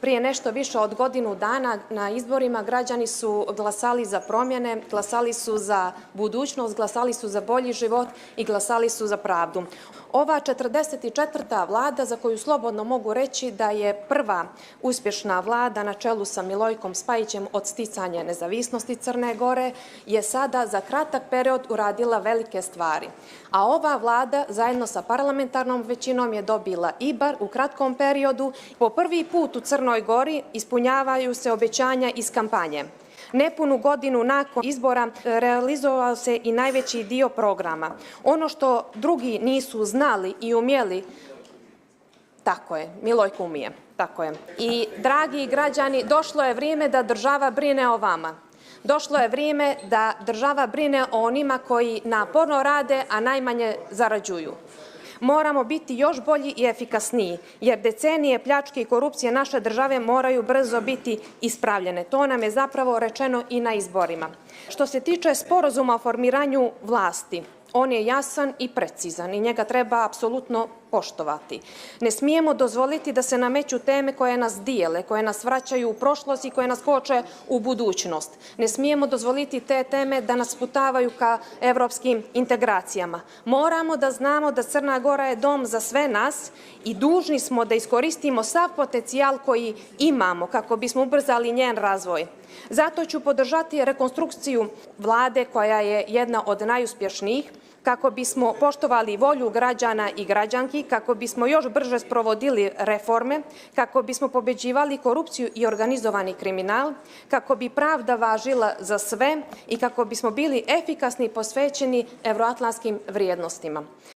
Prije nešto više od godinu dana na izborima građani su glasali za promjene, glasali su za budućnost, glasali su za bolji život i glasali su za pravdu. Ova 44. vlada, za koju slobodno mogu reći da je prva uspješna vlada na čelu sa Milojkom Spajićem od sticanja nezavisnosti Crne Gore, je sada za kratak period uradila velike stvari. A ova vlada zajedno sa parlamentarnom većinom je dobila IBAR u kratkom periodu. Po prvi put u Crnoj Gori ispunjavaju se obećanja iz kampanje. Nepunu godinu nakon izbora realizovao se i najveći dio programa. Ono što drugi nisu znali i umjeli, tako je, Milojko umije, tako je. I, dragi građani, došlo je vrijeme da država brine o vama. Došlo je vrijeme da država brine o onima koji naporno rade, a najmanje zarađuju. Moramo biti još bolji i efikasniji, jer decenije pljačke i korupcije naše države moraju brzo biti ispravljene. To nam je zapravo rečeno i na izborima. Što se tiče sporazuma o formiranju vlasti, on je jasan i precizan i njega treba apsolutno poštovati. Ne smijemo dozvoliti da se nameću teme koje nas dijele, koje nas vraćaju u prošlost i koje nas koče u budućnost. Ne smijemo dozvoliti te teme da nas sputavaju ka evropskim integracijama. Moramo da znamo da Crna Gora je dom za sve nas i dužni smo da iskoristimo sav potencijal koji imamo kako bismo ubrzali njen razvoj. Zato ću podržati rekonstrukciju vlade koja je jedna od najuspješnijih, kako bismo poštovali volju građana i građanki, kako bismo još brže sprovodili reforme, kako bismo pobeđivali korupciju i organizovani kriminal, kako bi pravda važila za sve i kako bismo bili efikasni i posvećeni evroatlantskim vrijednostima.